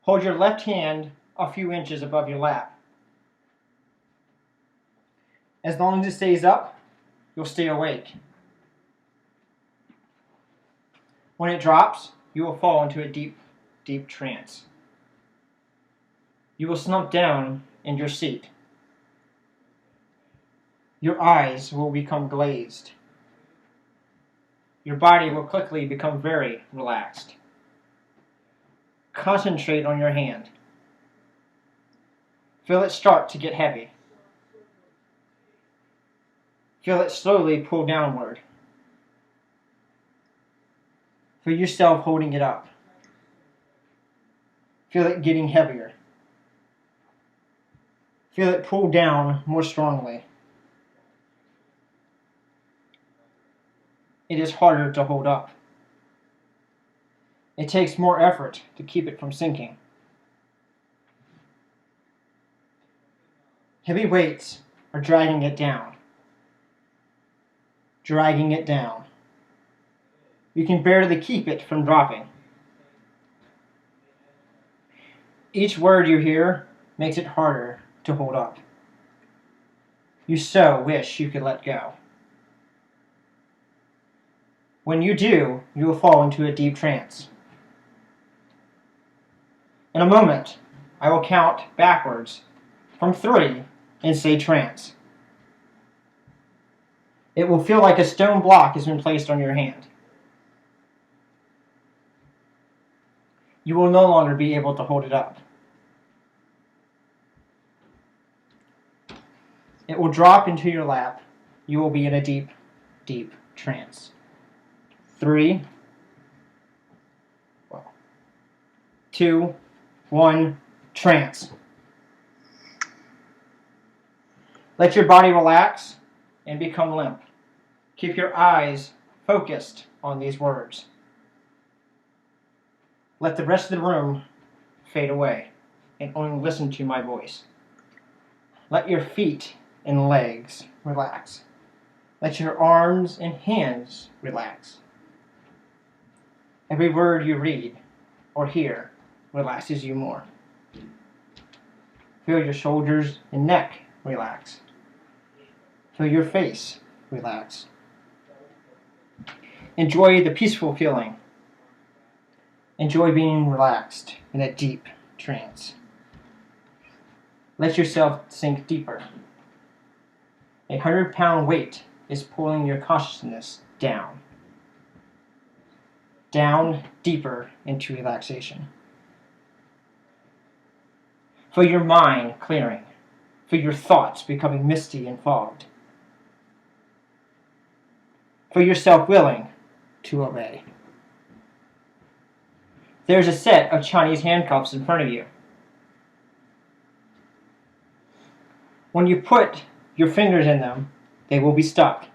Hold your left hand a few inches above your lap. As long as it stays up, you'll stay awake. When it drops, you will fall into a deep, deep trance. You will slump down in your seat. Your eyes will become glazed. Your body will quickly become very relaxed. Concentrate on your hand. Feel it start to get heavy. Feel it slowly pull downward. Feel yourself holding it up. Feel it getting heavier. Feel it pull down more strongly. It is harder to hold up. It takes more effort to keep it from sinking. Heavy weights are dragging it down. Dragging it down. You can barely keep it from dropping. Each word you hear makes it harder to hold up. You so wish you could let go. When you do, you will fall into a deep trance. In a moment, I will count backwards from 3 and say trance. It will feel like a stone block has been placed on your hand. You will no longer be able to hold it up. It will drop into your lap. You will be in a deep, deep trance. 3, 2, 1, trance. Let your body relax and become limp. Keep your eyes focused on these words. Let the rest of the room fade away and only listen to my voice. Let your feet and legs relax. Let your arms and hands relax. Every word you read or hear relaxes you more. Feel your shoulders and neck relax. Feel your face relax. Enjoy the peaceful feeling. Enjoy being relaxed in a deep trance. Let yourself sink deeper. 100-pound weight is pulling your consciousness down. Down deeper into relaxation. Feel your mind clearing. Feel your thoughts becoming misty and fogged. Feel yourself willing to obey. There's a set of Chinese handcuffs in front of you. When you put your fingers in them, they will be stuck.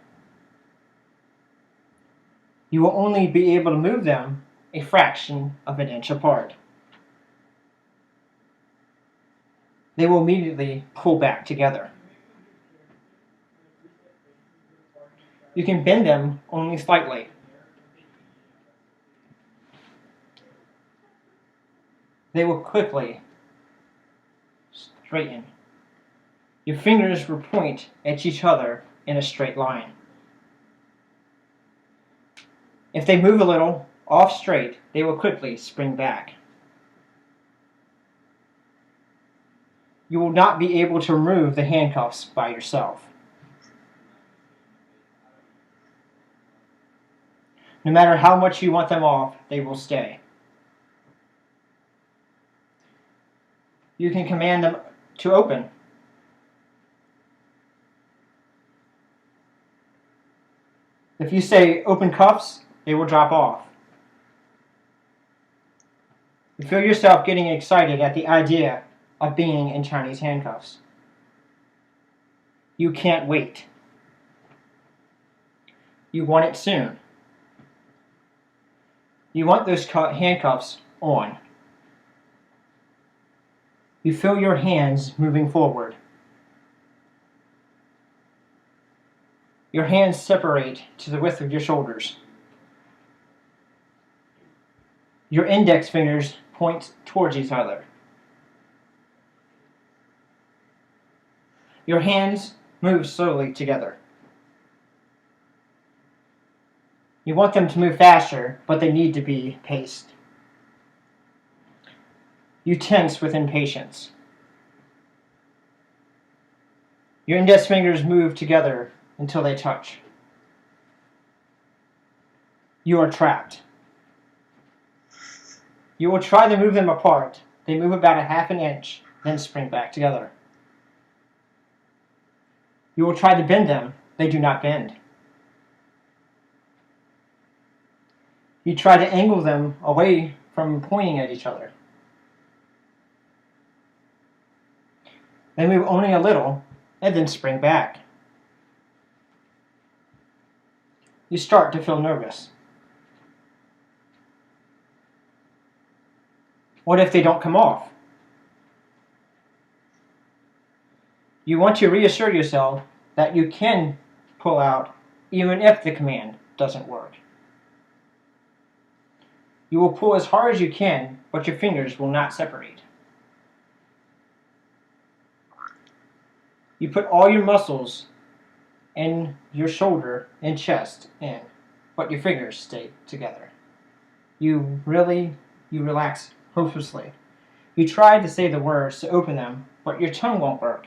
You will only be able to move them a fraction of an inch apart. They will immediately pull back together. You can bend them only slightly. They will quickly straighten. Your fingers will point at each other in a straight line. If they move a little off straight, they will quickly spring back. You will not be able to remove the handcuffs by yourself. No matter how much you want them off, they will stay. You can command them to open. If you say open cuffs, they will drop off. You feel yourself getting excited at the idea of being in Chinese handcuffs. You can't wait. You want it soon. You want those handcuffs on. You feel your hands moving forward. Your hands separate to the width of your shoulders. Your index fingers point towards each other. Your hands move slowly together. You want them to move faster, but they need to be paced. You tense with impatience. Your index fingers move together until they touch. You are trapped. You will try to move them apart. They move about a half an inch, then spring back together. You will try to bend them. They do not bend. You try to angle them away from pointing at each other. They move only a little, and then spring back. You start to feel nervous. What if they don't come off? You want to reassure yourself that you can pull out even if the command doesn't work. You will pull as hard as you can, but your fingers will not separate. You put all your muscles in your shoulder and chest in, but your fingers stay together. You relax hopelessly. You try to say the words to open them, but your tongue won't work.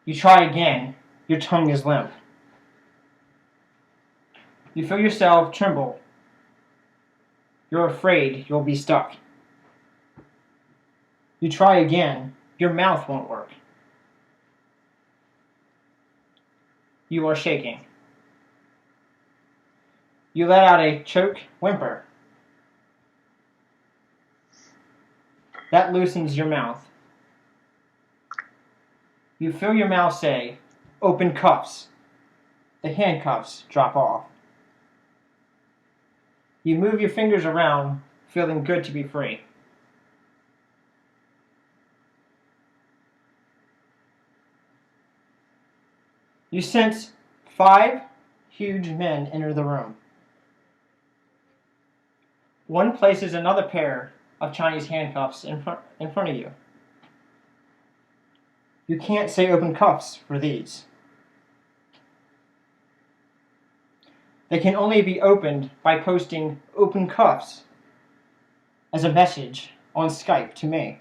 You try again. Your tongue is limp. You feel yourself tremble. You're afraid you'll be stuck. You try again. Your mouth won't work. You are shaking. You let out a choke whimper. That loosens your mouth. You feel your mouth say, "Open cuffs." The handcuffs drop off. You move your fingers around, feeling good to be free. You sense 5 huge men enter the room. One places another pair of Chinese handcuffs in front of you. You can't say open cuffs for these. They can only be opened by posting open cuffs as a message on Skype to me.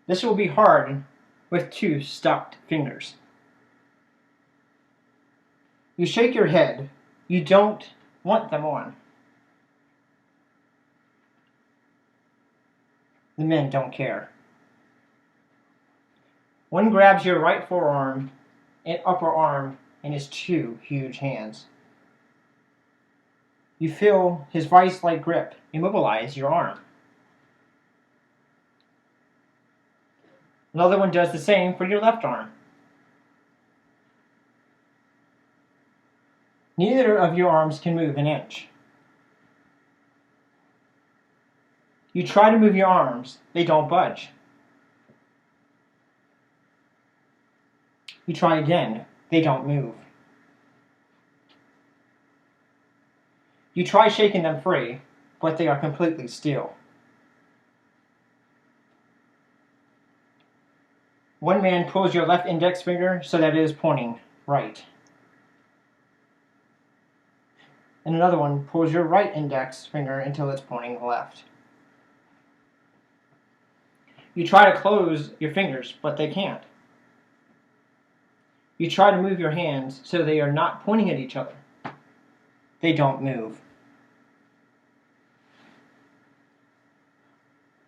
This will be hard with 2 stuck fingers. You shake your head. You don't want them on. The men don't care. One grabs your right forearm and upper arm in his 2 huge hands. You feel his vice-like grip immobilize your arm. Another one does the same for your left arm. Neither of your arms can move an inch. You try to move your arms, they don't budge. You try again, they don't move. You try shaking them free, but they are completely still. One man pulls your left index finger so that it is pointing right. And another one pulls your right index finger until it's pointing left. You try to close your fingers, but they can't. You try to move your hands so they are not pointing at each other. They don't move.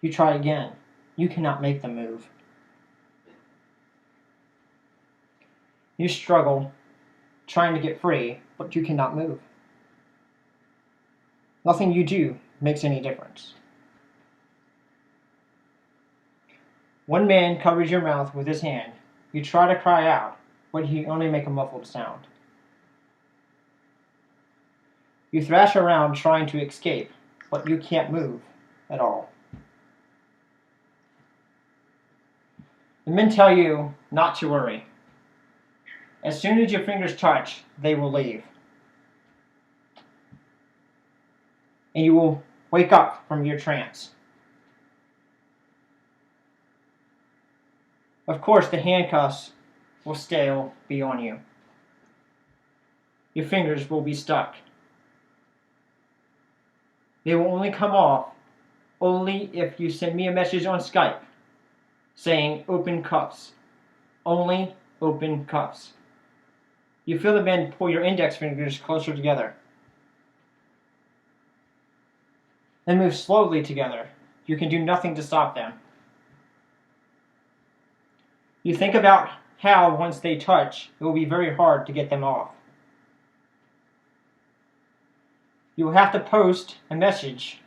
You try again. You cannot make them move. You struggle, trying to get free, but you cannot move. Nothing you do makes any difference. One man covers your mouth with his hand. You try to cry out, but you only make a muffled sound. You thrash around trying to escape, but you can't move at all. The men tell you not to worry. As soon as your fingers touch, they will leave. and you will wake up from your trance. Of course, the handcuffs will still be on you. Your fingers will be stuck. They will only come off only if you send me a message on Skype saying open cuffs. Only open cuffs. You feel the men pull your index fingers closer together. Then move slowly together. You can do nothing to stop them. You think about how once they touch, it will be very hard to get them off. You will have to post a message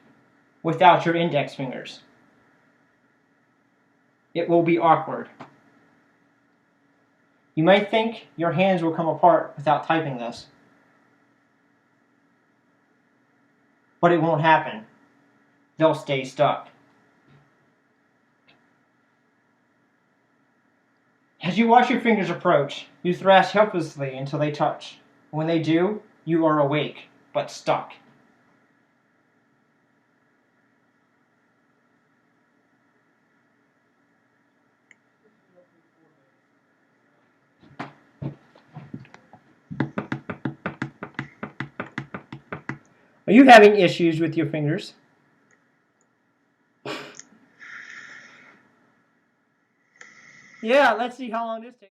without your index fingers. It will be awkward. You might think your hands will come apart without typing this, but it won't happen. They'll stay stuck. As you watch your fingers approach, you thrash helplessly until they touch. When they do, you are awake, but stuck. Are you having issues with your fingers? Yeah, let's see how long this takes.